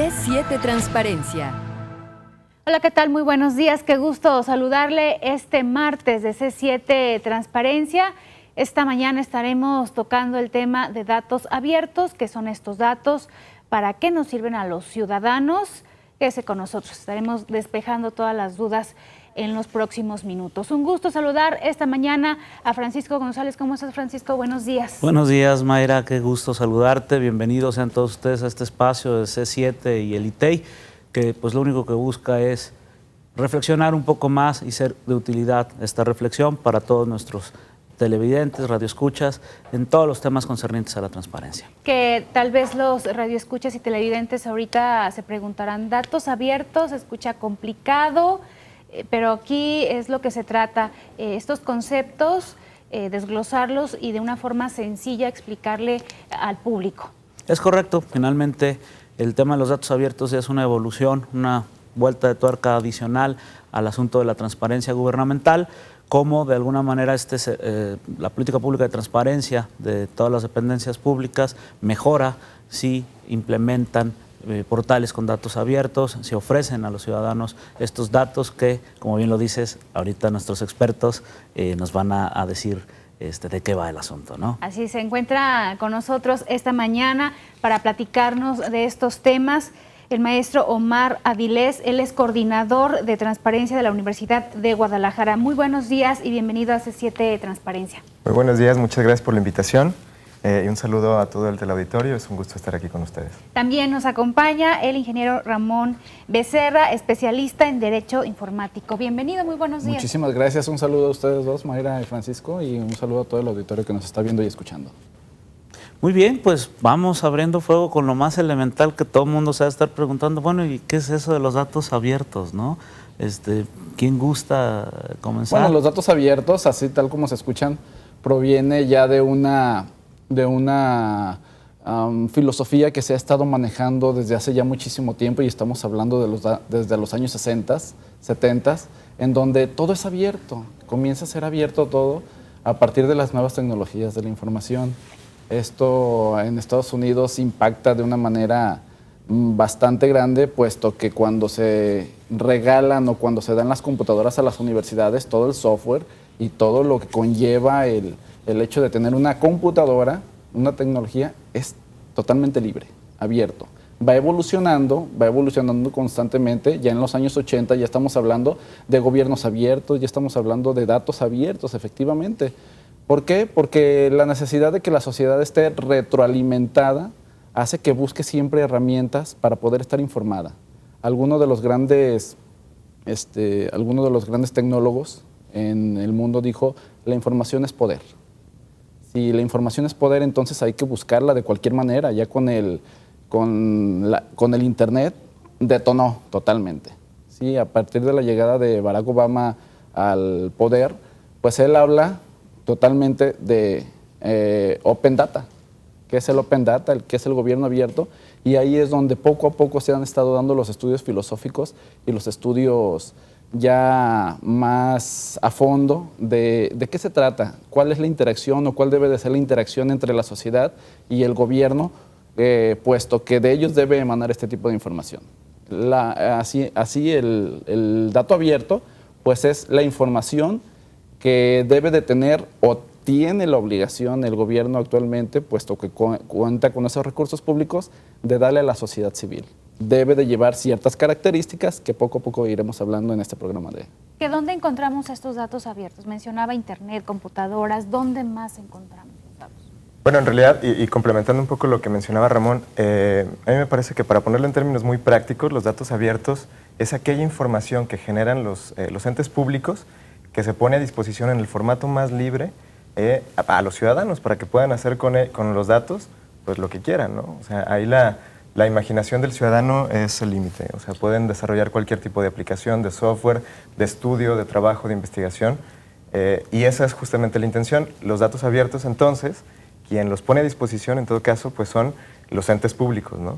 C7 Transparencia. Hola, ¿qué tal? Muy buenos días. Qué gusto saludarle este martes de C7 Transparencia. Esta mañana estaremos tocando el tema de datos abiertos. ¿Qué son estos datos? ¿Para qué nos sirven a los ciudadanos? Quédese con nosotros. Estaremos despejando todas las dudas en los próximos minutos. Un gusto saludar esta mañana a Francisco González. ¿Cómo estás, Francisco? Buenos días. Buenos días, Mayra. Qué gusto saludarte. Bienvenidos sean todos ustedes a este espacio de C7 y el ITEI, que pues lo único que busca es reflexionar un poco más y ser de utilidad esta reflexión para todos nuestros televidentes, radioescuchas, en todos los temas concernientes a la transparencia. Que tal vez los radioescuchas y televidentes ahorita se preguntarán, ¿datos abiertos? ¿Se escucha complicado? Pero aquí es lo que se trata, estos conceptos, desglosarlos y de una forma sencilla explicarle al público. Es correcto. Finalmente, el tema de los datos abiertos es una evolución, una vuelta de tuerca adicional al asunto de la transparencia gubernamental, como de alguna manera la política pública de transparencia de todas las dependencias públicas mejora si implementan portales con datos abiertos, se ofrecen a los ciudadanos estos datos que, como bien lo dices, ahorita nuestros expertos nos van a decir de qué va el asunto, ¿no? Así se encuentra con nosotros esta mañana para platicarnos de estos temas el maestro Omar Avilés. Él es coordinador de transparencia de la Universidad de Guadalajara. Muy buenos días y bienvenido a C7 Transparencia. Muy buenos días, muchas gracias por la invitación. Y un saludo a todo el teleauditorio, es un gusto estar aquí con ustedes. También nos acompaña el ingeniero Ramón Becerra, especialista en Derecho Informático. Bienvenido, muy buenos días. Muchísimas gracias, un saludo a ustedes dos, Mayra y Francisco, y un saludo a todo el auditorio que nos está viendo y escuchando. Muy bien, pues vamos abriendo fuego con lo más elemental que todo el mundo se va a estar preguntando. Bueno, ¿y qué es eso de los datos abiertos, no? ¿Quién gusta comenzar? Bueno, los datos abiertos, así tal como se escuchan, proviene ya de una filosofía que se ha estado manejando desde hace ya muchísimo tiempo, y estamos hablando desde los años 60, 70, en donde todo es abierto, comienza a ser abierto todo a partir de las nuevas tecnologías de la información. Esto en Estados Unidos impacta de una manera bastante grande, puesto que cuando se regalan o cuando se dan las computadoras a las universidades, todo el software y todo lo que conlleva el hecho de tener una computadora, una tecnología, es totalmente libre, abierto. Va evolucionando constantemente. Ya en los años 80 ya estamos hablando de gobiernos abiertos, ya estamos hablando de datos abiertos, efectivamente. ¿Por qué? Porque la necesidad de que la sociedad esté retroalimentada hace que busque siempre herramientas para poder estar informada. Algunos de los grandes tecnólogos en el mundo dijo, la información es poder. Si la información es poder, entonces hay que buscarla de cualquier manera. Ya con el Internet detonó totalmente. ¿Sí? A partir de la llegada de Barack Obama al poder, pues él habla totalmente de Open Data. ¿Qué es el Open Data? ¿Qué es el gobierno abierto? Y ahí es donde poco a poco se han estado dando los estudios filosóficos y los estudios ya más a fondo de qué se trata, cuál es la interacción o cuál debe de ser la interacción entre la sociedad y el gobierno, puesto que de ellos debe emanar este tipo de información. Así el dato abierto pues es la información que debe de tener o tiene la obligación el gobierno actualmente, puesto que cuenta con esos recursos públicos, de darle a la sociedad civil. Debe de llevar ciertas características que poco a poco iremos hablando en este programa de... ¿Dónde encontramos estos datos abiertos? Mencionaba Internet, computadoras, ¿dónde más encontramos los datos? Bueno, en realidad, y complementando un poco lo que mencionaba Ramón, a mí me parece que para ponerlo en términos muy prácticos, los datos abiertos es aquella información que generan los entes públicos que se pone a disposición en el formato más libre a los ciudadanos para que puedan hacer con los datos pues lo que quieran, ¿no? O sea, ahí la imaginación del ciudadano es el límite. O sea, pueden desarrollar cualquier tipo de aplicación, de software, de estudio, de trabajo, de investigación. Y esa es justamente la intención. Los datos abiertos, entonces, quien los pone a disposición, en todo caso, pues son los entes públicos, ¿no?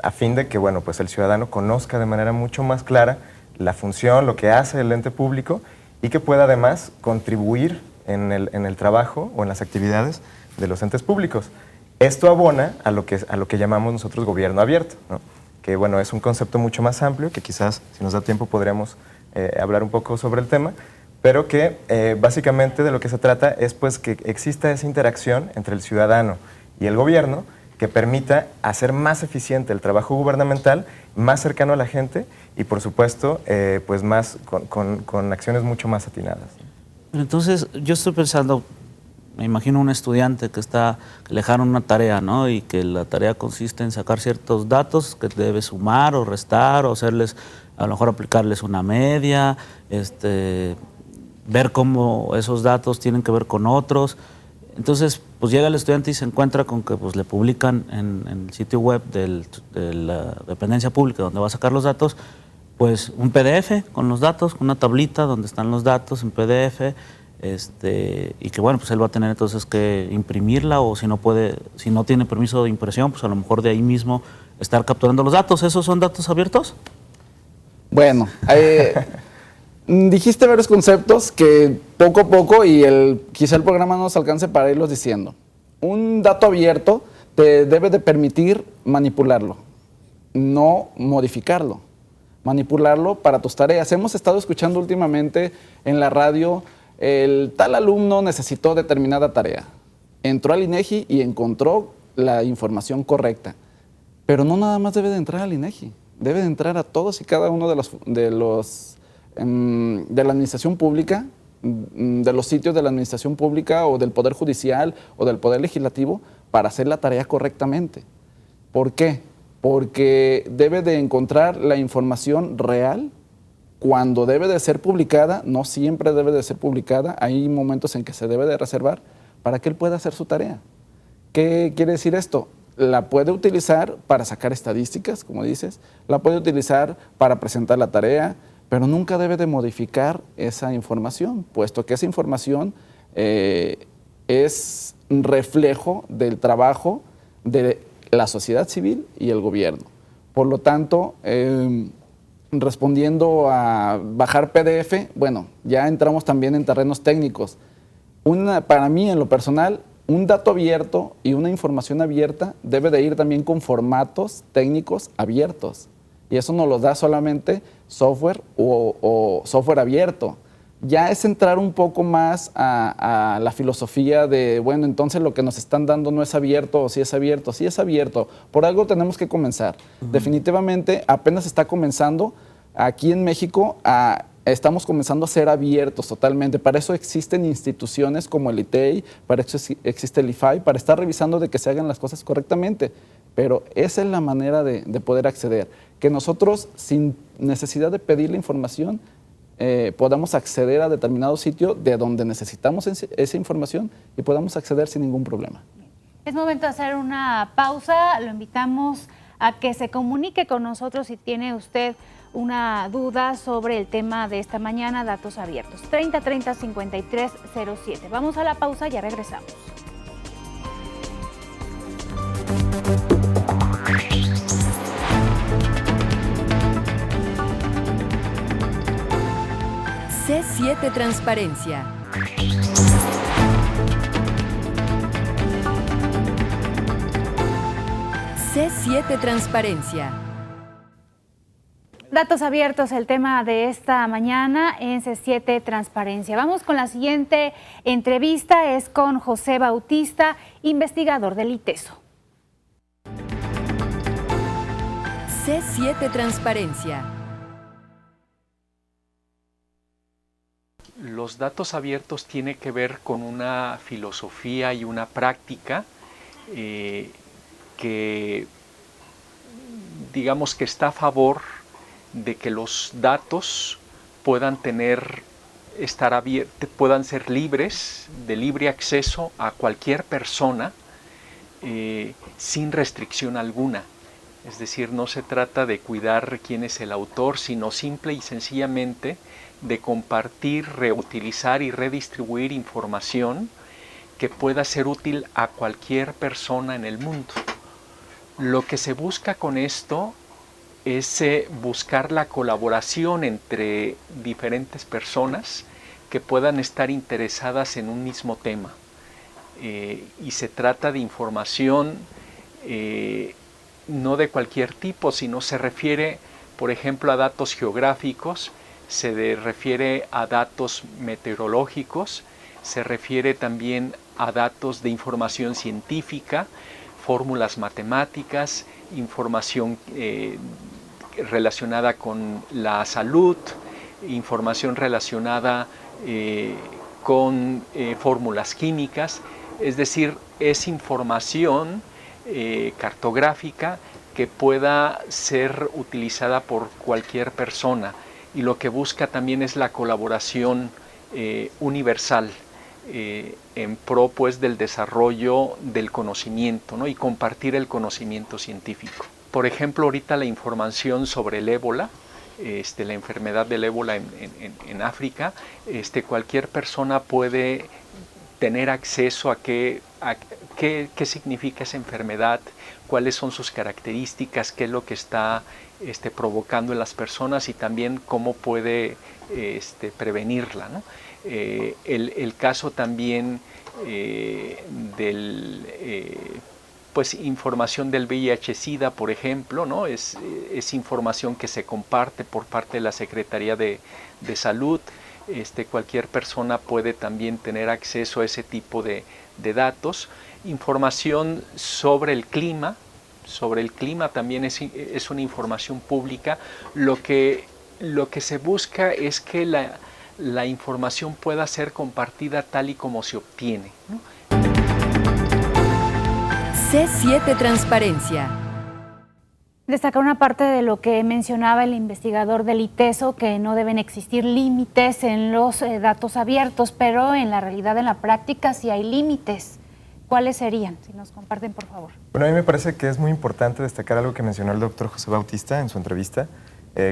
A fin de que, bueno, pues el ciudadano conozca de manera mucho más clara la función, lo que hace el ente público y que pueda además contribuir en el trabajo o en las actividades de los entes públicos. Esto abona a lo que llamamos nosotros gobierno abierto, ¿no? que bueno, es un concepto mucho más amplio, que quizás, si nos da tiempo, podríamos hablar un poco sobre el tema, pero que básicamente de lo que se trata es pues que exista esa interacción entre el ciudadano y el gobierno que permita hacer más eficiente el trabajo gubernamental, más cercano a la gente y por supuesto pues más con acciones mucho más atinadas. Entonces yo estoy pensando, me imagino un estudiante que le dejaron una tarea, ¿no? Y que la tarea consiste en sacar ciertos datos que debe sumar o restar o hacerles, a lo mejor aplicarles una media, ver cómo esos datos tienen que ver con otros. Entonces, pues llega el estudiante y se encuentra con que pues, le publican en el sitio web de la dependencia pública donde va a sacar los datos, pues un PDF con los datos, con una tablita donde están los datos en PDF, y que bueno, pues él va a tener entonces que imprimirla o si no tiene permiso de impresión, pues a lo mejor de ahí mismo estar capturando los datos. ¿Esos son datos abiertos? Bueno, dijiste varios conceptos que poco a poco y quizá el programa no nos alcance para irlos diciendo. Un dato abierto te debe de permitir manipularlo, no modificarlo. Manipularlo para tus tareas. Hemos estado escuchando últimamente en la radio, el tal alumno necesitó determinada tarea. Entró al INEGI y encontró la información correcta. Pero no nada más debe de entrar al INEGI, debe de entrar a todos y cada uno de la administración pública, de los sitios de la administración pública o del Poder Judicial o del Poder Legislativo para hacer la tarea correctamente. ¿Por qué? Porque debe de encontrar la información real cuando debe de ser publicada, no siempre debe de ser publicada, hay momentos en que se debe de reservar para que él pueda hacer su tarea. ¿Qué quiere decir esto? La puede utilizar para sacar estadísticas, como dices, la puede utilizar para presentar la tarea, pero nunca debe de modificar esa información, puesto que esa información es un reflejo del trabajo de la sociedad civil y el gobierno. Por lo tanto, respondiendo a bajar PDF, bueno, ya entramos también en terrenos técnicos. Para mí, en lo personal, un dato abierto y una información abierta debe de ir también con formatos técnicos abiertos. Y eso nos lo da solamente software o software abierto. Ya es entrar un poco más a la filosofía de, bueno, entonces lo que nos están dando no es abierto o sí es abierto. Sí es abierto. Por algo tenemos que comenzar. Definitivamente apenas está comenzando. Aquí en México estamos comenzando a ser abiertos totalmente. Para eso existen instituciones como el ITEI, para eso existe el IFAI, para estar revisando de que se hagan las cosas correctamente. Pero esa es la manera de poder acceder. Que nosotros, sin necesidad de pedir la información, podamos acceder a determinado sitio de donde necesitamos esa información y podamos acceder sin ningún problema. Es momento de hacer una pausa. Lo invitamos a que se comunique con nosotros si tiene usted una duda sobre el tema de esta mañana, datos abiertos. 3030-5307. Vamos a la pausa, ya regresamos. C7 Transparencia. C7 Transparencia. Datos abiertos, el tema de esta mañana en C7 Transparencia. Vamos con la siguiente entrevista, es con José Bautista, investigador del ITESO. C7 Transparencia. Los datos abiertos tienen que ver con una filosofía y una práctica que digamos que está a favor de que los datos puedan puedan ser libres, de libre acceso a cualquier persona sin restricción alguna. Es decir, no se trata de cuidar quién es el autor, sino simple y sencillamente de compartir, reutilizar y redistribuir información que pueda ser útil a cualquier persona en el mundo. Lo que se busca con esto es buscar la colaboración entre diferentes personas que puedan estar interesadas en un mismo tema. Y se trata de información no de cualquier tipo, sino se refiere, por ejemplo, a datos geográficos, se refiere a datos meteorológicos, se refiere también a datos de información científica, fórmulas matemáticas, información relacionada con la salud, información relacionada con fórmulas químicas, es decir, es información cartográfica que pueda ser utilizada por cualquier persona, y lo que busca también es la colaboración universal en pro, pues, del desarrollo del conocimiento, ¿no? Y compartir el conocimiento científico. Por ejemplo, ahorita la información sobre el ébola, la enfermedad del ébola en África, cualquier persona puede tener acceso a qué significa esa enfermedad, cuáles son sus características, qué es lo que está provocando en las personas y también cómo puede prevenirla, ¿no? El caso también pues información del VIH-Sida, por ejemplo, ¿no? Es información que se comparte por parte de la Secretaría de Salud. Cualquier persona puede también tener acceso a ese tipo de datos. Información sobre el clima también es una información pública. Lo que se busca es que la información pueda ser compartida tal y como se obtiene, ¿no? C7 Transparencia. Destacar una parte de lo que mencionaba el investigador del ITESO, que no deben existir límites en los datos abiertos, pero en la realidad, en la práctica, sí hay límites. ¿Cuáles serían? Si nos comparten, por favor. Bueno, a mí me parece que es muy importante destacar algo que mencionó el doctor José Bautista en su entrevista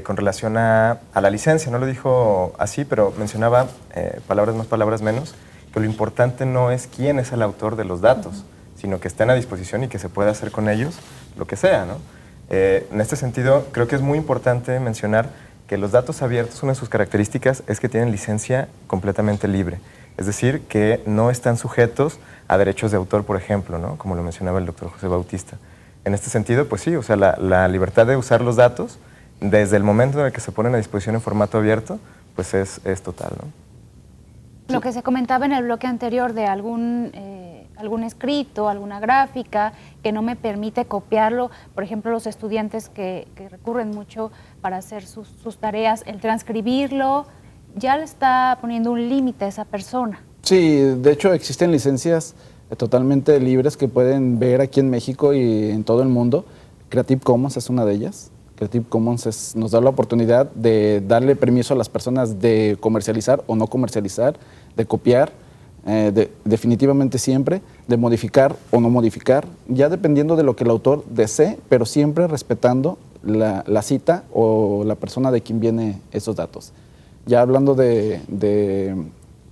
con relación a la licencia. No lo dijo así, pero mencionaba, palabras más, palabras menos, que lo importante no es quién es el autor de los datos, sino que estén a disposición y que se pueda hacer con ellos lo que sea, ¿no? En este sentido, creo que es muy importante mencionar que los datos abiertos, una de sus características es que tienen licencia completamente libre. Es decir, que no están sujetos a derechos de autor, por ejemplo, ¿no? Como lo mencionaba el doctor José Bautista. En este sentido, pues sí, o sea, la libertad de usar los datos, desde el momento en el que se ponen a disposición en formato abierto, pues es total, ¿no? Lo que se comentaba en el bloque anterior de algún escrito, alguna gráfica que no me permite copiarlo, por ejemplo, los estudiantes que recurren mucho para hacer sus tareas, el transcribirlo, ya le está poniendo un límite a esa persona. Sí, de hecho existen licencias totalmente libres que pueden ver aquí en México y en todo el mundo. Creative Commons es una de ellas. Creative Commons nos da la oportunidad de darle permiso a las personas de comercializar o no comercializar, de copiar, definitivamente siempre, de modificar o no modificar, ya dependiendo de lo que el autor desee, pero siempre respetando la cita o la persona de quien viene esos datos. Ya hablando de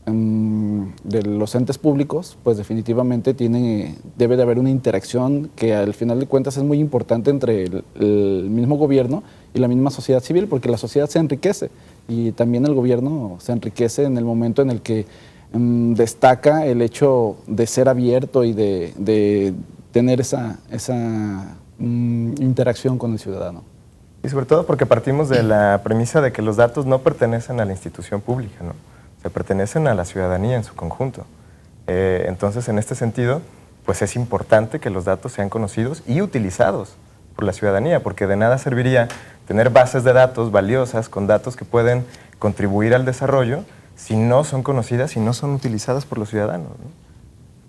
los entes públicos, pues definitivamente debe de haber una interacción que al final de cuentas es muy importante entre el mismo gobierno y la misma sociedad civil, porque la sociedad se enriquece y también el gobierno se enriquece en el momento en el que destaca el hecho de ser abierto y de tener esa interacción con el ciudadano. Y sobre todo porque partimos de la premisa de que los datos no pertenecen a la institución pública, ¿no? Se pertenecen a la ciudadanía en su conjunto. Entonces, en este sentido, pues es importante que los datos sean conocidos y utilizados por la ciudadanía, porque de nada serviría tener bases de datos valiosas con datos que pueden contribuir al desarrollo si no son conocidas y no son utilizadas por los ciudadanos, ¿no?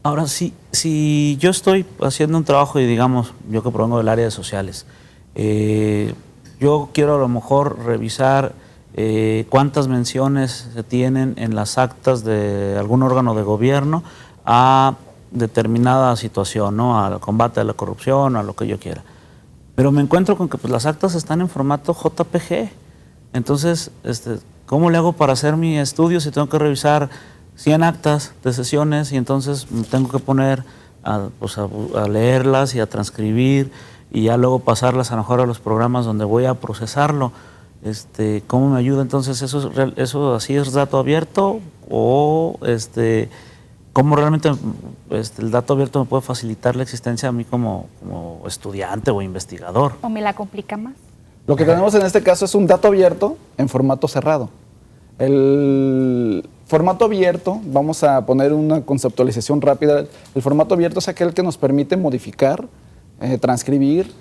Ahora, si yo estoy haciendo un trabajo y digamos, yo que provengo del área de sociales, yo quiero a lo mejor revisar cuántas menciones se tienen en las actas de algún órgano de gobierno a determinada situación, ¿no? Al combate a la corrupción, a lo que yo quiera. Pero me encuentro con que pues, las actas están en formato JPG. Entonces, ¿cómo le hago para hacer mi estudio si tengo que revisar 100 actas de sesiones y entonces tengo que poner a leerlas y a transcribir y ya luego pasarlas a lo mejor a los programas donde voy a procesarlo? ¿Cómo me ayuda entonces? ¿Eso así es dato abierto o cómo realmente el dato abierto me puede facilitar la existencia a mí como estudiante o investigador. ¿O me la complica más? Lo que tenemos en este caso es un dato abierto en formato cerrado. El formato abierto, vamos a poner una conceptualización rápida, el formato abierto es aquel que nos permite modificar, transcribir,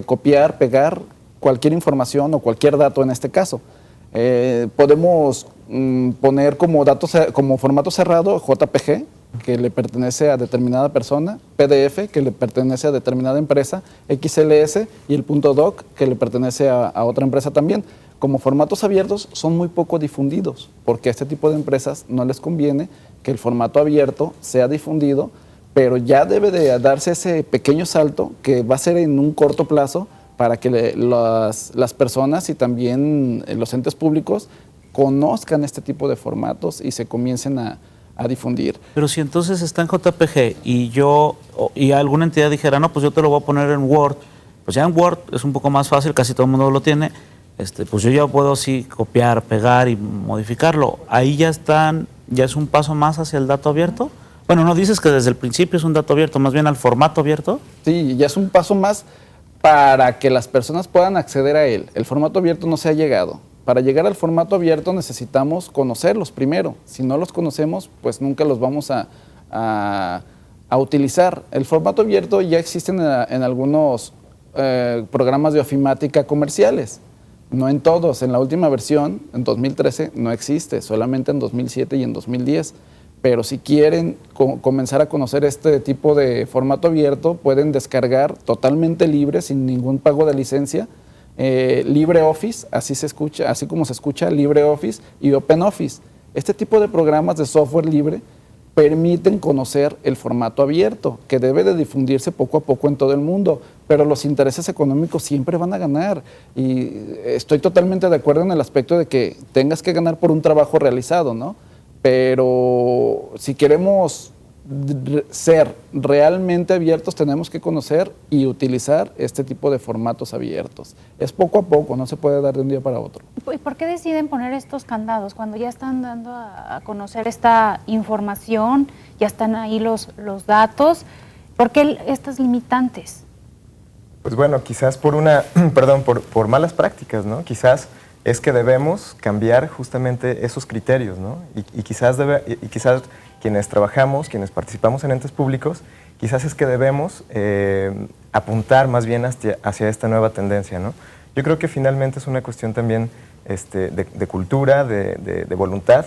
copiar, pegar cualquier información o cualquier dato en este caso. Podemos poner como formato cerrado JPG, que le pertenece a determinada persona, PDF, que le pertenece a determinada empresa, XLS y el .doc, que le pertenece a otra empresa también. Como formatos abiertos son muy poco difundidos, porque a este tipo de empresas no les conviene que el formato abierto sea difundido, pero ya debe de darse ese pequeño salto que va a ser en un corto plazo para que las personas y también los entes públicos conozcan este tipo de formatos y se comiencen a difundir. Pero si entonces está en JPG y alguna entidad dijera, no, pues yo te lo voy a poner en Word, pues ya en Word es un poco más fácil, casi todo el mundo lo tiene, pues yo ya puedo sí copiar, pegar y modificarlo. Ahí ya es un paso más hacia el dato abierto. Bueno, no dices que desde el principio es un dato abierto, más bien al formato abierto. Sí, ya es un paso más para que las personas puedan acceder a él. El formato abierto no se ha llegado. Para llegar al formato abierto necesitamos conocerlos primero. Si no los conocemos, pues nunca los vamos a utilizar. El formato abierto ya existe en algunos programas de ofimática comerciales. No en todos. En la última versión, en 2013, no existe. Solamente en 2007 y en 2010. Pero si quieren comenzar a conocer este tipo de formato abierto, pueden descargar totalmente libre, sin ningún pago de licencia, LibreOffice, así como se escucha, LibreOffice y OpenOffice. Este tipo de programas de software libre permiten conocer el formato abierto, que debe de difundirse poco a poco en todo el mundo, pero los intereses económicos siempre van a ganar. Y estoy totalmente de acuerdo en el aspecto de que tengas que ganar por un trabajo realizado, ¿no? Pero si queremos ser realmente abiertos, tenemos que conocer y utilizar este tipo de formatos abiertos. Es poco a poco, no se puede dar de un día para otro. ¿Y por qué deciden poner estos candados cuando ya están dando a conocer esta información, ya están ahí los datos? ¿Por qué estas limitantes? Pues bueno, quizás por malas prácticas, ¿no? Quizás es que debemos cambiar justamente esos criterios, ¿no? Y quizás quienes trabajamos, quienes participamos en entes públicos, quizás es que debemos apuntar más bien hacia esta nueva tendencia, ¿no? Yo creo que finalmente es una cuestión también de cultura, de voluntad.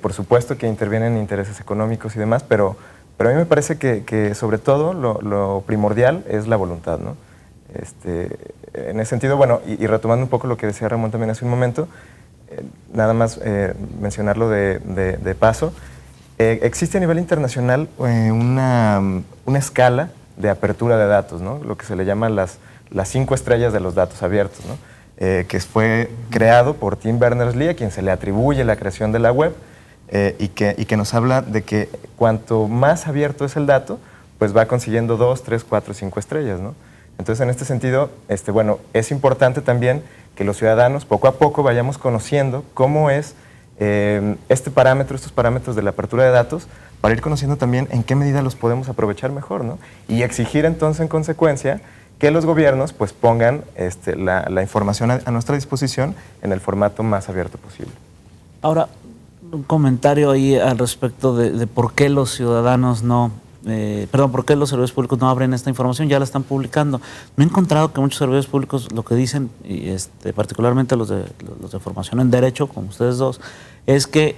Por supuesto que intervienen intereses económicos y demás, pero a mí me parece que sobre todo lo primordial es la voluntad, ¿no? En ese sentido, bueno, y retomando un poco lo que decía Ramón también hace un momento, nada más mencionarlo de paso, existe a nivel internacional una escala de apertura de datos, ¿no? Lo que se le llama las 5 estrellas de los datos abiertos, ¿no? Que fue creado por Tim Berners-Lee, a quien se le atribuye la creación de la web, y que nos habla de que cuanto más abierto es el dato, pues va consiguiendo 2, 3, 4, 5 estrellas, ¿no? Entonces, en este sentido, bueno, es importante también que los ciudadanos poco a poco vayamos conociendo cómo es estos parámetros de la apertura de datos, para ir conociendo también en qué medida los podemos aprovechar mejor, ¿no? Y exigir entonces, en consecuencia, que los gobiernos pues pongan la información a nuestra disposición en el formato más abierto posible. Ahora, un comentario ahí al respecto de por qué los ciudadanos por qué los servidores públicos no abren esta información, ya la están publicando. Me he encontrado que muchos servidores públicos lo que dicen, y particularmente los de formación en Derecho, como ustedes dos, es que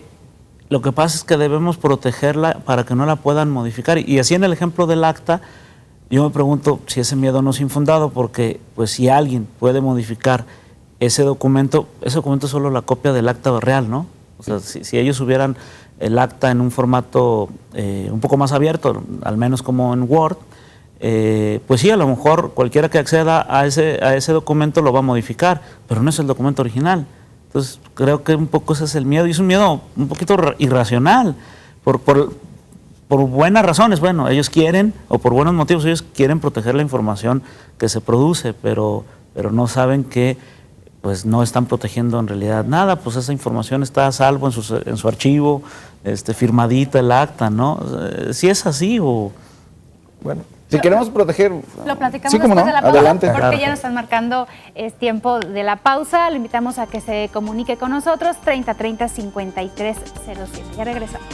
lo que pasa es que debemos protegerla para que no la puedan modificar. Y así en el ejemplo del acta, yo me pregunto si ese miedo no es infundado, porque pues si alguien puede modificar ese documento es solo la copia del acta real, ¿no? O sea, si ellos hubieran el acta en un formato un poco más abierto, al menos como en Word, pues sí, a lo mejor cualquiera que acceda a ese documento lo va a modificar, pero no es el documento original. Entonces, creo que un poco ese es el miedo, y es un miedo un poquito irracional, por buenas razones. Bueno, ellos quieren, o por buenos motivos, ellos quieren proteger la información que se produce, pero no saben que pues no están protegiendo en realidad nada, pues esa información está a salvo en su archivo, firmadita el acta, ¿no? Si es así o... Bueno, si queremos proteger... Lo platicamos sí, ¿cómo después no? de la pausa, Adelante. porque Claro. ya nos están marcando, es tiempo de la pausa. Le invitamos a que se comunique con nosotros, 3030-5307. Ya regresamos.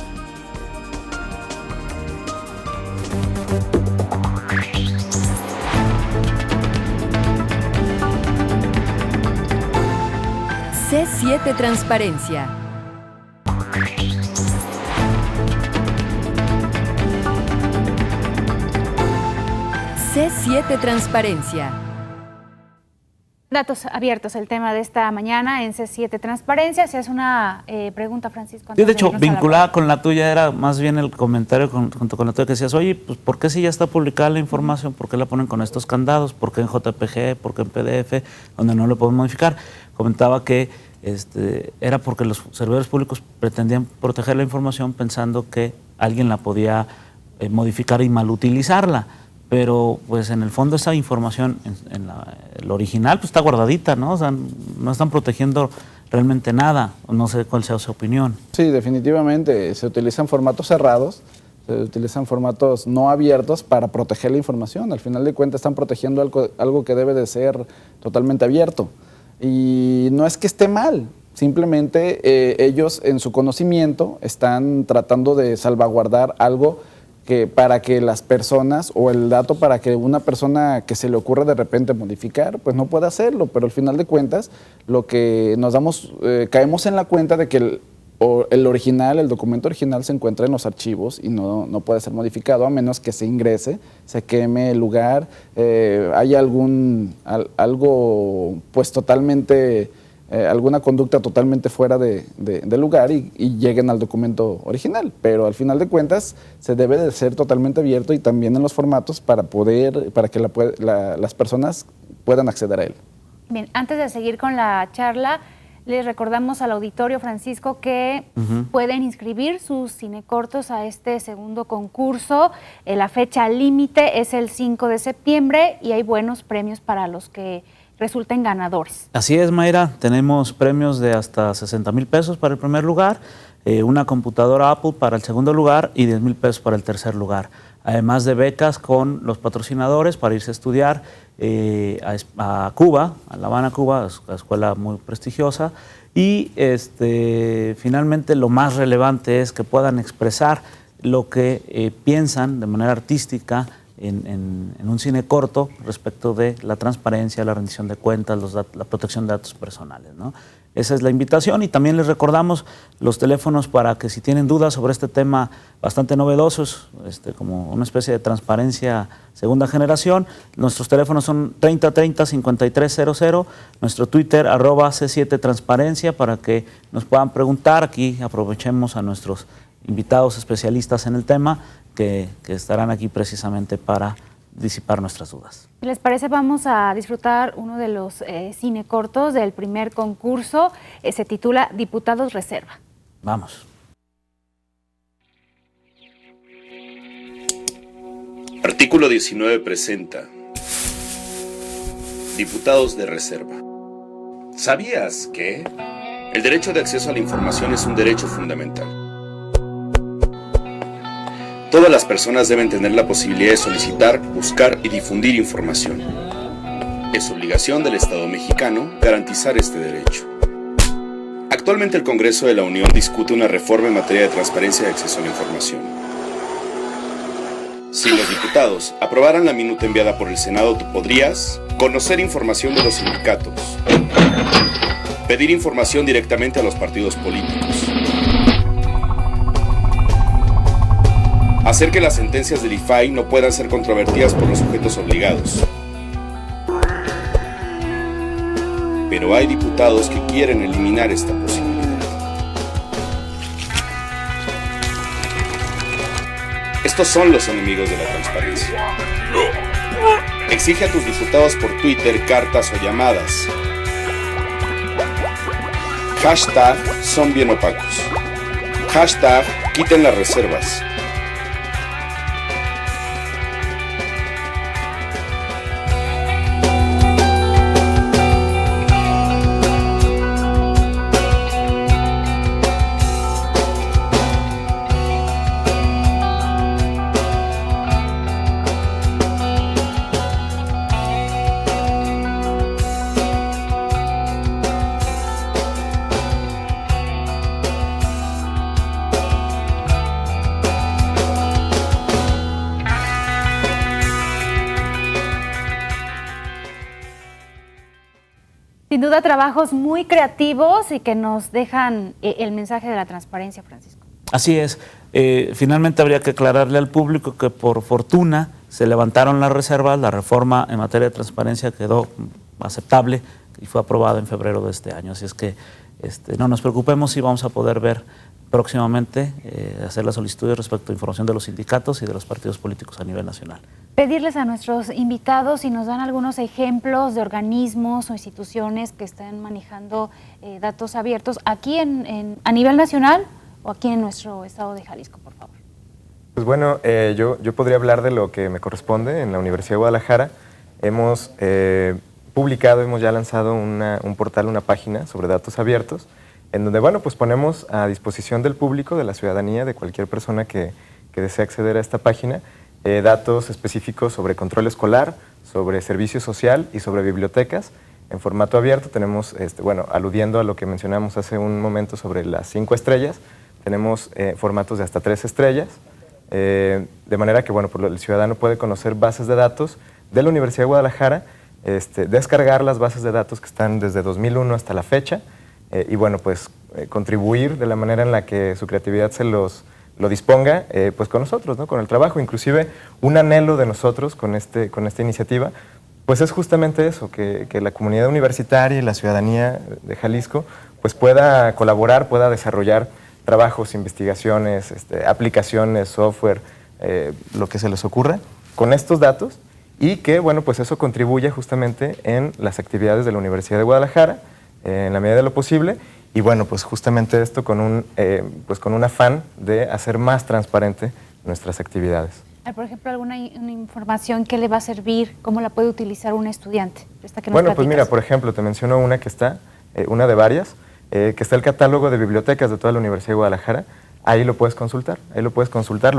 C7 Transparencia. C7 Transparencia. Datos abiertos, el tema de esta mañana en C7 Transparencia. Si es una pregunta, Francisco. Sí, antes de hecho, irnos a la vinculada pausa. con la tuya era más bien el comentario junto con la tuya que decías, oye, pues ¿por qué si ya está publicada la información, por qué la ponen con estos candados? ¿Por qué en JPG? ¿Por qué en PDF? Donde no lo podemos modificar. Comentaba que era porque los servidores públicos pretendían proteger la información pensando que alguien la podía modificar y malutilizarla. Pero pues en el fondo esa información, el original, pues está guardadita, ¿no? O sea, no están protegiendo realmente nada. No sé cuál sea su opinión. Sí, definitivamente. Se utilizan formatos cerrados, se utilizan formatos no abiertos para proteger la información. Al final de cuentas están protegiendo algo que debe de ser totalmente abierto. Y no es que esté mal, simplemente ellos en su conocimiento están tratando de salvaguardar algo que para que las personas o el dato para que una persona que se le ocurra de repente modificar, pues no pueda hacerlo, pero al final de cuentas lo que nos damos, caemos en la cuenta de que el original, el documento original se encuentra en los archivos y no puede ser modificado a menos que se ingrese, se queme el lugar, haya algo pues totalmente... alguna conducta totalmente fuera de lugar y lleguen al documento original. Pero al final de cuentas se debe de ser totalmente abierto y también en los formatos para que las personas puedan acceder a él. Bien, antes de seguir con la charla, les recordamos al auditorio, Francisco, que pueden inscribir sus cinecortos a este segundo concurso. La fecha límite es el 5 de septiembre y hay buenos premios para los que resulten ganadores. Así es, Mayra, tenemos premios de hasta 60,000 pesos para el primer lugar, una computadora Apple para el segundo lugar y 10,000 pesos para el tercer lugar. Además de becas con los patrocinadores para irse a estudiar a Cuba, a La Habana, Cuba, una escuela muy prestigiosa. Y finalmente lo más relevante es que puedan expresar lo que piensan de manera artística en un cine corto respecto de la transparencia, la rendición de cuentas, la protección de datos personales, ¿no? Esa es la invitación y también les recordamos los teléfonos para que si tienen dudas sobre este tema bastante novedosos, como una especie de transparencia segunda generación, nuestros teléfonos son 3030-5300, nuestro Twitter @C7 Transparencia para que nos puedan preguntar. Aquí aprovechemos a nuestros invitados especialistas en el tema que estarán aquí precisamente para disipar nuestras dudas. Si les parece, vamos a disfrutar uno de los cinecortos del primer concurso. Se titula Diputados Reserva. Vamos. Artículo 19 presenta Diputados de Reserva. ¿Sabías que el derecho de acceso a la información es un derecho fundamental? Todas las personas deben tener la posibilidad de solicitar, buscar y difundir información. Es obligación del Estado mexicano garantizar este derecho. Actualmente el Congreso de la Unión discute una reforma en materia de transparencia y acceso a la información. Si los diputados aprobaran la minuta enviada por el Senado, tú podrías conocer información de los sindicatos, pedir información directamente a los partidos políticos, hacer que las sentencias del IFAI no puedan ser controvertidas por los sujetos obligados. Pero hay diputados que quieren eliminar esta posibilidad. Estos son los enemigos de la transparencia. Exige a tus diputados por Twitter, cartas o llamadas. Hashtag son bien opacos. Hashtag quiten las reservas. Sin duda, trabajos muy creativos y que nos dejan el mensaje de la transparencia, Francisco. Así es. Finalmente habría que aclararle al público que por fortuna se levantaron las reservas, la reforma en materia de transparencia quedó aceptable y fue aprobada en febrero de este año. Así es que no nos preocupemos y vamos a poder ver próximamente hacer las solicitudes respecto a información de los sindicatos y de los partidos políticos a nivel nacional. Pedirles a nuestros invitados si nos dan algunos ejemplos de organismos o instituciones que estén manejando datos abiertos aquí a nivel nacional o aquí en nuestro estado de Jalisco, por favor. Pues bueno, yo podría hablar de lo que me corresponde en la Universidad de Guadalajara. Hemos publicado, hemos ya lanzado un portal, una página sobre datos abiertos, en donde, bueno, pues ponemos a disposición del público, de la ciudadanía, de cualquier persona que desee acceder a esta página, datos específicos sobre control escolar, sobre servicio social y sobre bibliotecas. En formato abierto tenemos, bueno, aludiendo a lo que mencionamos hace un momento sobre las 5 estrellas, tenemos formatos de hasta 3 estrellas, de manera que, bueno, el ciudadano puede conocer bases de datos de la Universidad de Guadalajara, descargar las bases de datos que están desde 2001 hasta la fecha, y bueno, pues contribuir de la manera en la que su creatividad lo disponga, pues con nosotros, ¿no? Con el trabajo. Inclusive un anhelo de nosotros con esta iniciativa, pues es justamente eso, que la comunidad universitaria y la ciudadanía de Jalisco pues pueda colaborar, pueda desarrollar trabajos, investigaciones, aplicaciones, software, lo que se les ocurra con estos datos, y que, bueno, pues eso contribuya justamente en las actividades de la Universidad de Guadalajara, en la medida de lo posible, y bueno, pues justamente esto con un afán de hacer más transparente nuestras actividades. Por ejemplo, alguna información que le va a servir, cómo la puede utilizar un estudiante. Bueno, pues mira, por ejemplo, te menciono una que está, una de varias, que está el catálogo de bibliotecas de toda la Universidad de Guadalajara. Ahí lo puedes consultar, lo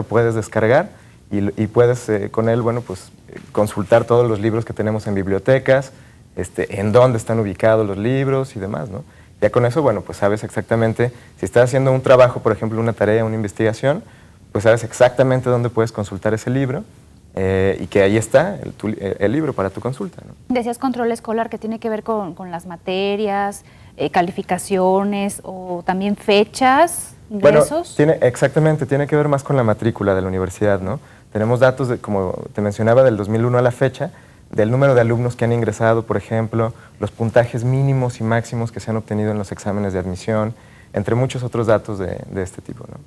puedes descargar y puedes con él, bueno, pues consultar todos los libros que tenemos en bibliotecas, en dónde están ubicados los libros y demás, ¿no? Ya con eso, bueno, pues sabes exactamente, si estás haciendo un trabajo, por ejemplo, una tarea, una investigación, pues sabes exactamente dónde puedes consultar ese libro y que ahí está el libro para tu consulta, ¿no? Decías control escolar, que tiene que ver con las materias, calificaciones o también fechas, ingresos. Bueno, exactamente, tiene que ver más con la matrícula de la universidad, ¿no? Tenemos datos, como te mencionaba, del 2001 a la fecha, del número de alumnos que han ingresado, por ejemplo, los puntajes mínimos y máximos que se han obtenido en los exámenes de admisión, entre muchos otros datos de este tipo, ¿no?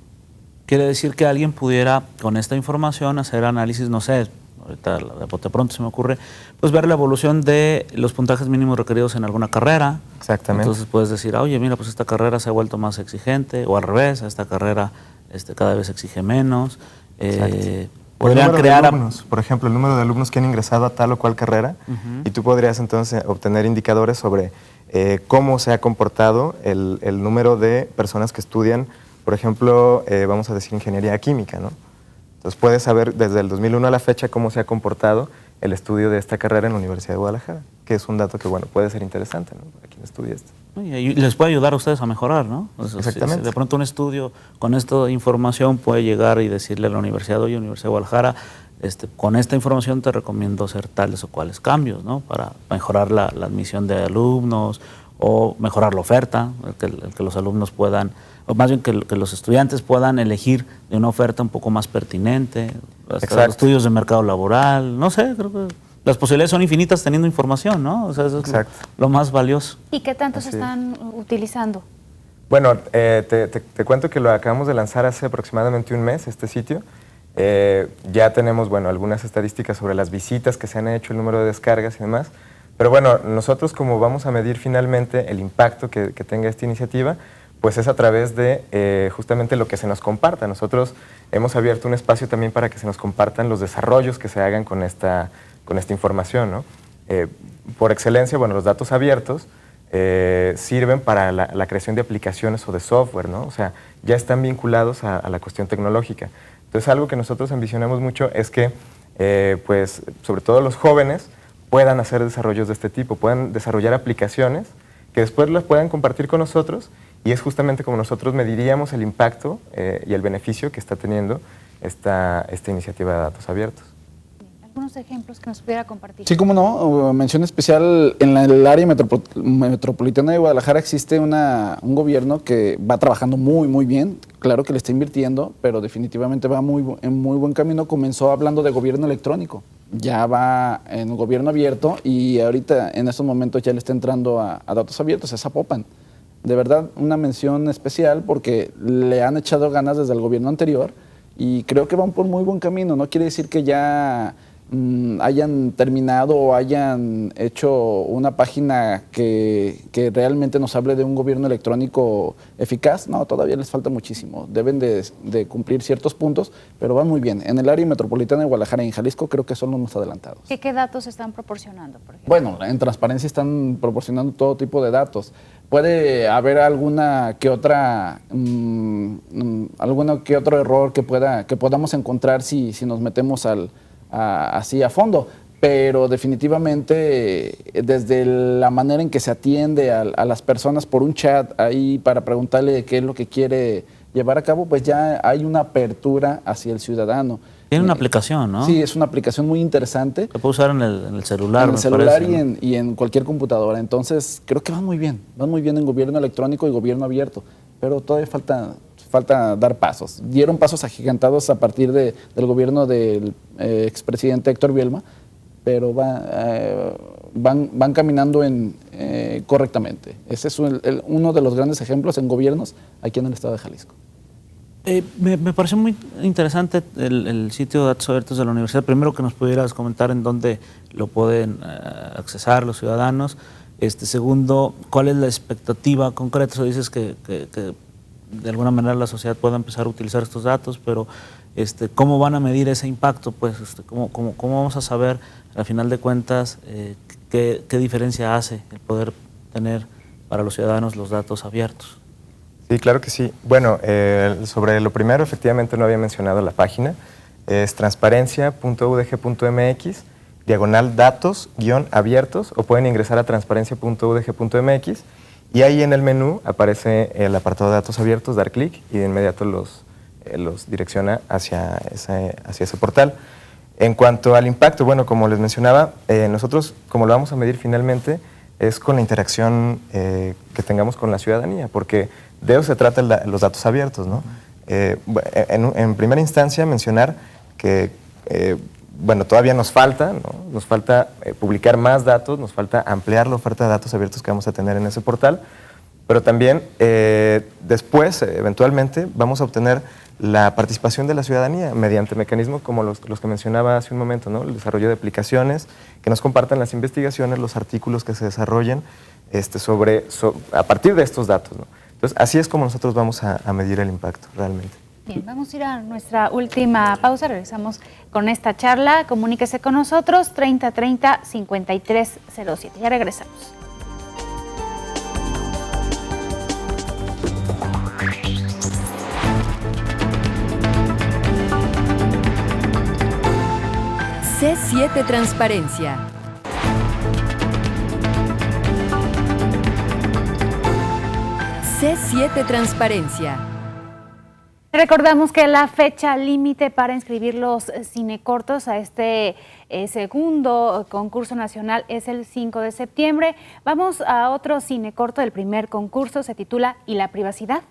Quiere decir que alguien pudiera, con esta información, hacer análisis, no sé, ahorita de bote pronto se me ocurre, pues ver la evolución de los puntajes mínimos requeridos en alguna carrera. Exactamente. Entonces puedes decir, oye, mira, pues esta carrera se ha vuelto más exigente, o al revés, esta carrera cada vez exige menos. Podrían crear alumnos, por ejemplo, el número de alumnos que han ingresado a tal o cual carrera, y tú podrías entonces obtener indicadores sobre cómo se ha comportado el número de personas que estudian, por ejemplo, vamos a decir ingeniería química, ¿no? Entonces puedes saber desde el 2001 a la fecha cómo se ha comportado el estudio de esta carrera en la Universidad de Guadalajara, que es un dato que, bueno, puede ser interesante, ¿no? Para quien estudie esto. Y les puede ayudar a ustedes a mejorar, ¿no? Exactamente. Si de pronto un estudio con esta información puede llegar y decirle a la universidad, oye, Universidad de Guadalajara, con esta información te recomiendo hacer tales o cuales cambios, ¿no? Para mejorar la admisión de alumnos o mejorar la oferta, el que los alumnos puedan, o más bien que los estudiantes puedan elegir de una oferta un poco más pertinente, hasta estudios de mercado laboral, no sé, creo que las posibilidades son infinitas teniendo información, ¿no? O sea, eso es lo más valioso. ¿Y qué tanto se están utilizando? Bueno, te cuento que lo acabamos de lanzar hace aproximadamente un mes, este sitio. Ya tenemos, bueno, algunas estadísticas sobre las visitas que se han hecho, el número de descargas y demás. Pero bueno, nosotros como vamos a medir finalmente el impacto que tenga esta iniciativa, pues es a través de justamente lo que se nos comparta. Nosotros hemos abierto un espacio también para que se nos compartan los desarrollos que se hagan con esta información, ¿no? Por excelencia, bueno, los datos abiertos sirven para la creación de aplicaciones o de software, ¿no? O sea, ya están vinculados a la cuestión tecnológica. Entonces, algo que nosotros ambicionamos mucho es que, pues, sobre todo los jóvenes, puedan hacer desarrollos de este tipo, puedan desarrollar aplicaciones que después las puedan compartir con nosotros, y es justamente como nosotros mediríamos el impacto y el beneficio que está teniendo esta iniciativa de datos abiertos. algunos ejemplos que nos pudiera compartir. Sí, cómo no. Mención especial, en el área metropolitana de Guadalajara existe un gobierno que va trabajando muy bien. Claro que le está invirtiendo, pero definitivamente va en muy buen camino. Comenzó hablando de gobierno electrónico. Ya va en gobierno abierto y ahorita en estos momentos ya le está entrando a datos abiertos, es Zapopan. De verdad, una mención especial porque le han echado ganas desde el gobierno anterior y creo que van por muy buen camino. No quiere decir que ya hayan terminado o hayan hecho una página que realmente nos hable de un gobierno electrónico eficaz. No, todavía les falta muchísimo. Deben de cumplir ciertos puntos, pero van muy bien. En el área metropolitana de Guadalajara y en Jalisco creo que son los más adelantados. ¿Qué datos están proporcionando, por ejemplo? Bueno, en transparencia están proporcionando todo tipo de datos. Puede haber alguna que otra que otro error que podamos encontrar si nos metemos así a fondo, pero definitivamente desde la manera en que se atiende a las personas por un chat ahí para preguntarle qué es lo que quiere llevar a cabo, pues ya hay una apertura hacia el ciudadano. Tiene una aplicación, ¿no? Sí, es una aplicación muy interesante. Se puede usar en el celular, en el celular parece, y en cualquier computadora. Entonces, creo que van muy bien en gobierno electrónico y gobierno abierto, pero todavía falta dar pasos. Dieron pasos agigantados a partir del gobierno del expresidente Héctor Bielma, pero van caminando correctamente. Ese es uno de los grandes ejemplos en gobiernos aquí en el estado de Jalisco. Me pareció muy interesante el sitio de datos abiertos de la universidad. Primero, que nos pudieras comentar en dónde lo pueden accesar los ciudadanos. Segundo, ¿cuál es la expectativa concreta? O sea, dices que de alguna manera la sociedad pueda empezar a utilizar estos datos, pero ¿cómo van a medir ese impacto? Pues, ¿cómo vamos a saber, al final de cuentas, qué diferencia hace el poder tener para los ciudadanos los datos abiertos? Sí, claro que sí. Bueno, sobre lo primero, efectivamente no había mencionado la página. Es transparencia.udg.mx/datos-abiertos, o pueden ingresar a transparencia.udg.mx y ahí en el menú aparece el apartado de datos abiertos, dar clic y de inmediato los direcciona hacia ese portal. En cuanto al impacto, bueno, como les mencionaba, nosotros, como lo vamos a medir finalmente, es con la interacción que tengamos con la ciudadanía, porque de eso se trata los datos abiertos, ¿no? En primera instancia, mencionar que bueno, todavía nos falta, ¿no? Nos falta publicar más datos, nos falta ampliar la oferta de datos abiertos que vamos a tener en ese portal, pero también después, eventualmente, vamos a obtener la participación de la ciudadanía mediante mecanismos como los que mencionaba hace un momento, ¿no? El desarrollo de aplicaciones, que nos compartan las investigaciones, los artículos que se desarrollen a partir de estos datos, ¿no? Entonces, así es como nosotros vamos a medir el impacto realmente. Bien, vamos a ir a nuestra última pausa. Regresamos con esta charla. Comuníquese con nosotros, 3030-5307. Ya regresamos. C7 Transparencia. C7 Transparencia. Recordamos que la fecha límite para inscribir los cinecortos a este segundo concurso nacional es el 5 de septiembre. Vamos a otro cinecorto del primer concurso, se titula ¿Y la privacidad?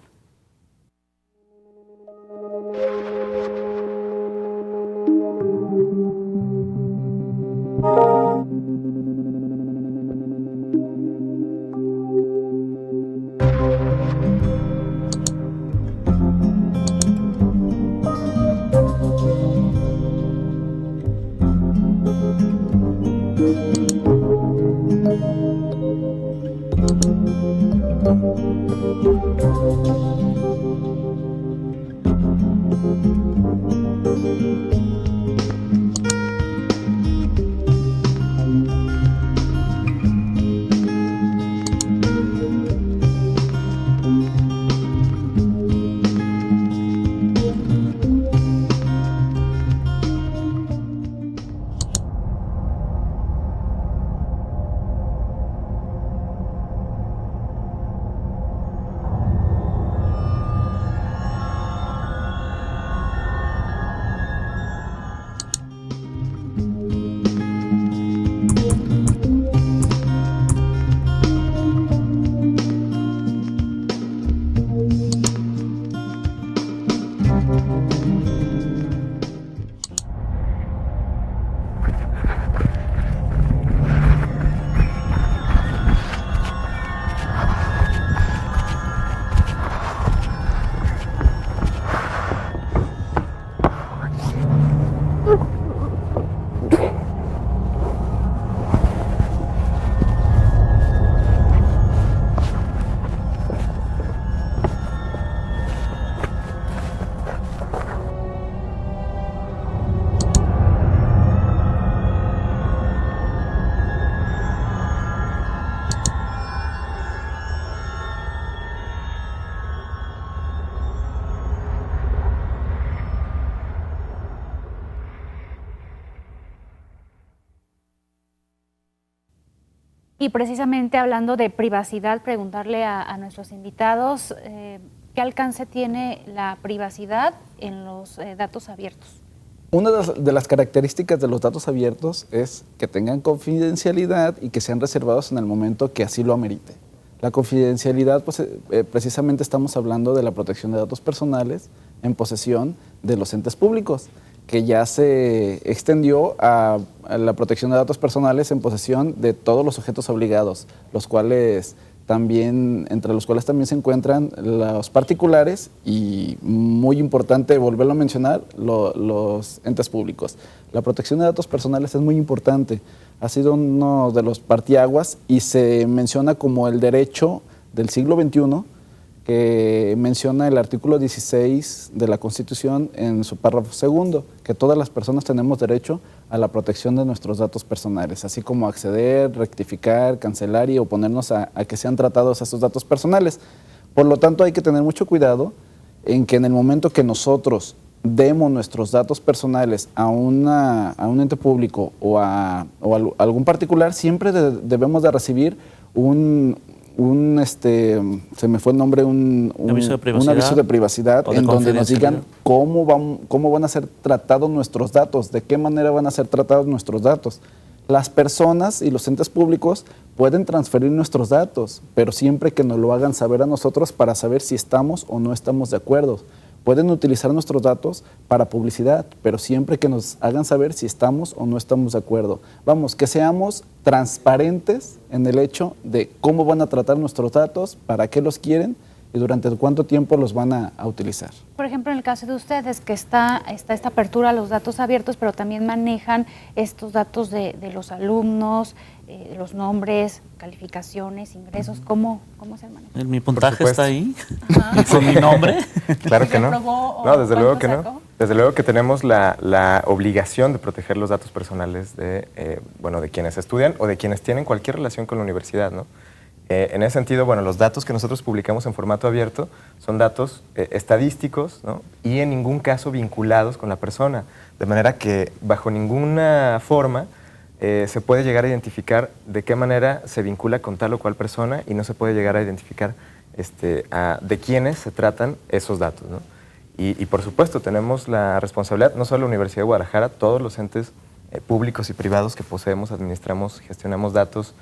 Y precisamente hablando de privacidad, preguntarle a nuestros invitados qué alcance tiene la privacidad en los datos abiertos. Una de las características de los datos abiertos es que tengan confidencialidad y que sean reservados en el momento que así lo amerite. La confidencialidad, pues, precisamente estamos hablando de la protección de datos personales en posesión de los entes públicos, que ya se extendió a la protección de datos personales en posesión de todos los sujetos obligados, los cuales también, entre los cuales también se encuentran los particulares y, muy importante volverlo a mencionar, los entes públicos. La protección de datos personales es muy importante, ha sido uno de los parteaguas y se menciona como el derecho del siglo XXI, que menciona el artículo 16 de la Constitución en su párrafo segundo, que todas las personas tenemos derecho a la protección de nuestros datos personales, así como acceder, rectificar, cancelar y oponernos a que sean tratados esos datos personales. Por lo tanto, hay que tener mucho cuidado en que en el momento que nosotros demos nuestros datos personales a un ente público o a algún particular, siempre debemos de recibir se me fue el nombre, un aviso de privacidad en donde nos digan cómo van a ser tratados nuestros datos, de qué manera van a ser tratados nuestros datos. Las personas y los entes públicos pueden transferir nuestros datos, pero siempre que nos lo hagan saber a nosotros para saber si estamos o no estamos de acuerdo. Pueden utilizar nuestros datos para publicidad, pero siempre que nos hagan saber si estamos o no estamos de acuerdo. Vamos, que seamos transparentes en el hecho de cómo van a tratar nuestros datos, para qué los quieren y durante cuánto tiempo los van a utilizar. Por ejemplo, en el caso de ustedes, que está esta apertura a los datos abiertos, pero también manejan estos datos de los alumnos, los nombres, calificaciones, ingresos, ¿cómo se maneja? Mi puntaje está ahí, con mi nombre. Claro que no. No, desde luego que no. Desde luego que tenemos la obligación de proteger los datos personales de quienes estudian o de quienes tienen cualquier relación con la universidad, ¿no? En ese sentido, los datos que nosotros publicamos en formato abierto son datos estadísticos, ¿no? Y en ningún caso vinculados con la persona, de manera que bajo ninguna forma se puede llegar a identificar de qué manera se vincula con tal o cual persona y no se puede llegar a identificar de quiénes se tratan esos datos, ¿no? Y por supuesto tenemos la responsabilidad, no solo la Universidad de Guadalajara, todos los entes públicos y privados que poseemos, administramos, gestionamos datos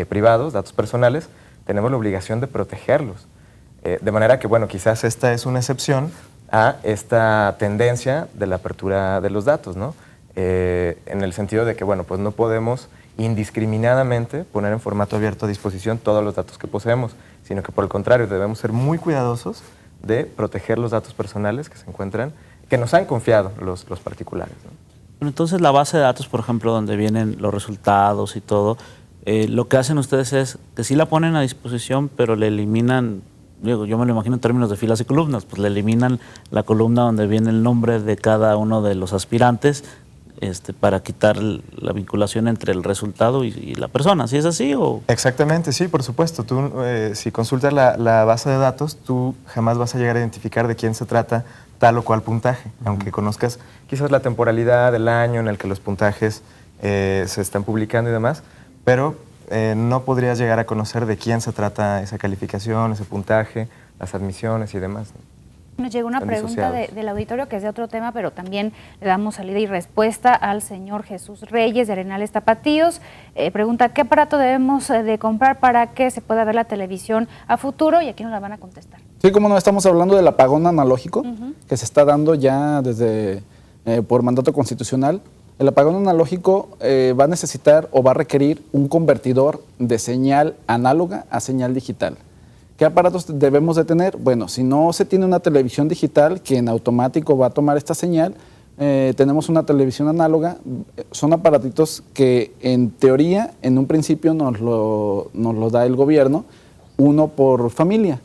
privados, datos personales, tenemos la obligación de protegerlos. De manera que, quizás esta es una excepción a esta tendencia de la apertura de los datos, ¿no? En el sentido de que, pues no podemos indiscriminadamente poner en formato abierto a disposición todos los datos que poseemos, sino que por el contrario debemos ser muy cuidadosos de proteger los datos personales que se encuentran, que nos han confiado los particulares, ¿no? Entonces, la base de datos, por ejemplo, donde vienen los resultados y todo, lo que hacen ustedes es que sí la ponen a disposición, pero le eliminan, yo me lo imagino en términos de filas y columnas, pues le eliminan la columna donde viene el nombre de cada uno de los aspirantes, para quitar la vinculación entre el resultado y la persona. ¿Sí es así? ¿O? Exactamente, sí, por supuesto. Tú, si consultas la base de datos, tú jamás vas a llegar a identificar de quién se trata tal o cual puntaje, aunque conozcas quizás la temporalidad, el año en el que los puntajes se están publicando y demás, pero no podrías llegar a conocer de quién se trata esa calificación, ese puntaje, las admisiones y demás, ¿no? Nos llegó una pregunta del auditorio que es de otro tema, pero también le damos salida y respuesta al señor Jesús Reyes de Arenales Tapatíos. Pregunta, ¿qué aparato debemos de comprar para que se pueda ver la televisión a futuro? Y aquí nos la van a contestar. Sí, como no, estamos hablando del apagón analógico, que se está dando ya desde por mandato constitucional. El apagón analógico va a necesitar o va a requerir un convertidor de señal análoga a señal digital. ¿Qué aparatos debemos de tener? Bueno, si no se tiene una televisión digital que en automático va a tomar esta señal, tenemos una televisión análoga, son aparatitos que en teoría, en un principio nos lo da el gobierno, uno por familia.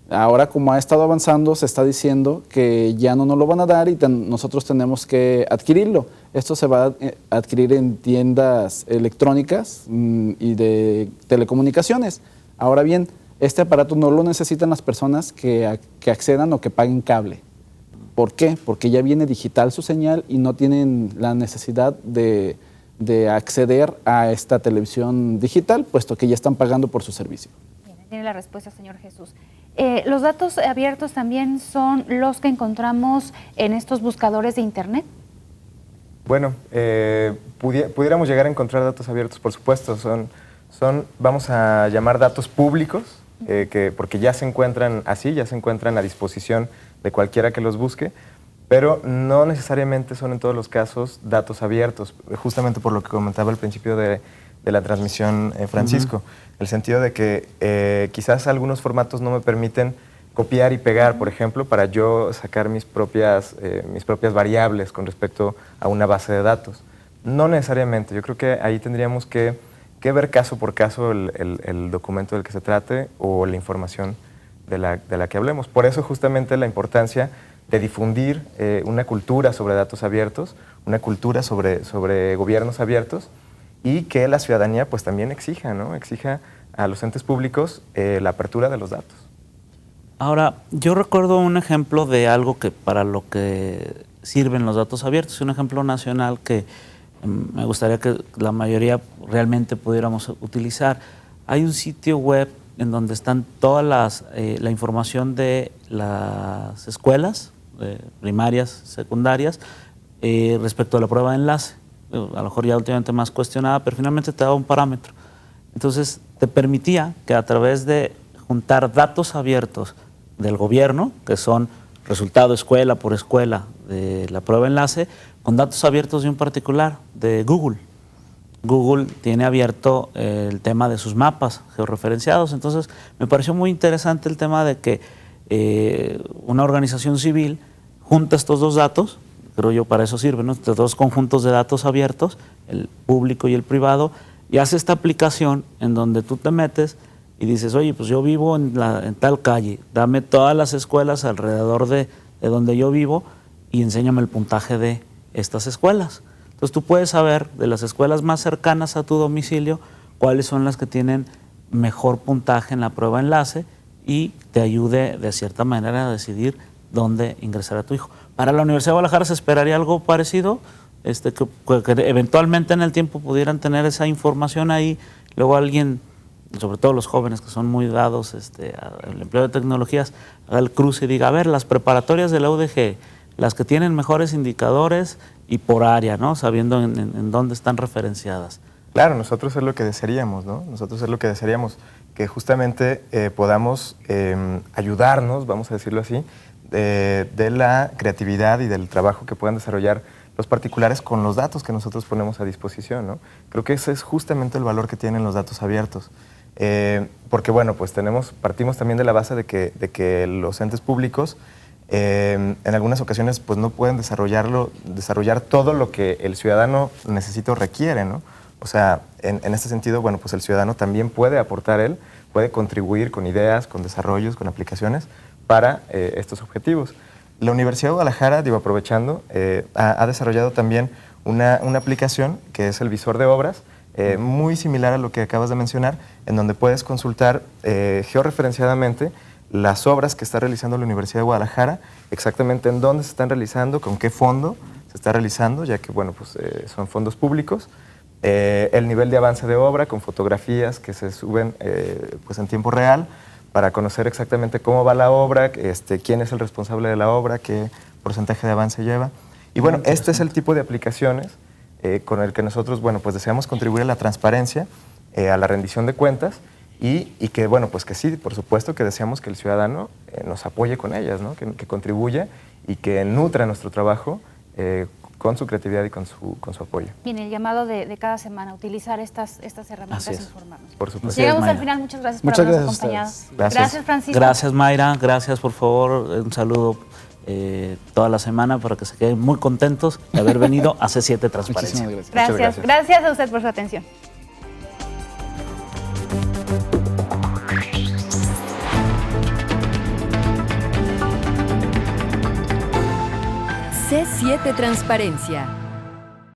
Ahora, como ha estado avanzando, se está diciendo que ya no nos lo van a dar y nosotros tenemos que adquirirlo. Esto se va a adquirir en tiendas electrónicas y de telecomunicaciones. Ahora bien, este aparato no lo necesitan las personas que accedan o que paguen cable. ¿Por qué? Porque ya viene digital su señal y no tienen la necesidad de acceder a esta televisión digital, puesto que ya están pagando por su servicio. Bien, tiene la respuesta, señor Jesús. ¿Los datos abiertos también son los que encontramos en estos buscadores de Internet? Bueno, pudiéramos llegar a encontrar datos abiertos, por supuesto. Son vamos a llamar datos públicos, porque ya se encuentran así, ya se encuentran a disposición de cualquiera que los busque, pero no necesariamente son en todos los casos datos abiertos, justamente por lo que comentaba al principio de la transmisión, Francisco. El sentido de que quizás algunos formatos no me permiten copiar y pegar, por ejemplo, para yo sacar mis propias variables con respecto a una base de datos. No necesariamente, yo creo que ahí tendríamos que ver caso por caso el documento del que se trate o la información de la que hablemos. Por eso justamente la importancia de difundir una cultura sobre datos abiertos, una cultura sobre gobiernos abiertos, y que la ciudadanía pues también exija, ¿no? Exija a los entes públicos la apertura de los datos. Ahora, yo recuerdo un ejemplo de algo que para lo que sirven los datos abiertos, un ejemplo nacional que me gustaría que la mayoría realmente pudiéramos utilizar. Hay un sitio web en donde están todas la información de las escuelas primarias, secundarias, respecto a la prueba de enlace. A lo mejor ya últimamente más cuestionada, pero finalmente te daba un parámetro. Entonces, te permitía que a través de juntar datos abiertos del gobierno, que son resultado escuela por escuela de la prueba de enlace, con datos abiertos de un particular, de Google. Google tiene abierto el tema de sus mapas georreferenciados, entonces me pareció muy interesante el tema de que una organización civil junta estos dos datos, creo yo para eso sirve, ¿no? Estos dos conjuntos de datos abiertos, el público y el privado, y hace esta aplicación en donde tú te metes y dices, oye, pues yo vivo en tal calle, dame todas las escuelas alrededor de donde yo vivo y enséñame el puntaje de estas escuelas. Entonces tú puedes saber de las escuelas más cercanas a tu domicilio cuáles son las que tienen mejor puntaje en la prueba enlace y te ayude de cierta manera a decidir dónde ingresar a tu hijo. Para la Universidad de Guadalajara se esperaría algo parecido, que eventualmente en el tiempo pudieran tener esa información ahí, luego alguien, sobre todo los jóvenes que son muy dados al empleo de tecnologías, haga el cruce y diga, a ver, las preparatorias de la UDG, las que tienen mejores indicadores y por área, ¿no? Sabiendo en dónde están referenciadas. Claro, nosotros es lo que desearíamos, ¿no? Nosotros es lo que desearíamos, que justamente podamos ayudarnos, vamos a decirlo así, de la creatividad y del trabajo que puedan desarrollar los particulares con los datos que nosotros ponemos a disposición, ¿no? Creo que ese es justamente el valor que tienen los datos abiertos. Porque, bueno, pues partimos también de la base de que los entes públicos en algunas ocasiones pues no pueden desarrollar todo lo que el ciudadano necesita o requiere, ¿no? O sea, en este sentido, bueno, pues el ciudadano también puede aportar puede contribuir con ideas, con desarrollos, con aplicaciones para estos objetivos. La Universidad de Guadalajara, aprovechando, ha desarrollado también una aplicación que es el visor de obras, muy similar a lo que acabas de mencionar, en donde puedes consultar georreferenciadamente las obras que está realizando la Universidad de Guadalajara, exactamente en dónde se están realizando, con qué fondo se está realizando, ya que, bueno, pues son fondos públicos, el nivel de avance de obra con fotografías que se suben pues en tiempo real para conocer exactamente cómo va la obra, quién es el responsable de la obra, qué porcentaje de avance lleva. Y bueno, este es el tipo de aplicaciones con el que nosotros, bueno, pues deseamos contribuir a la transparencia, a la rendición de cuentas y que, bueno, pues que sí, por supuesto que deseamos que el ciudadano nos apoye con ellas, ¿no? Que contribuya y que nutra nuestro trabajo con su creatividad y con su apoyo. Bien, el llamado de cada semana, utilizar estas herramientas e informarnos. Por supuesto. Llegamos al final, muchas gracias por habernos acompañado. Gracias. Gracias, Francisco. Gracias, Mayra, gracias, por favor, un saludo toda la semana para que se queden muy contentos de haber venido a C7 Transparencia. Muchísimas gracias. Gracias. Gracias a usted por su atención. C7 Transparencia.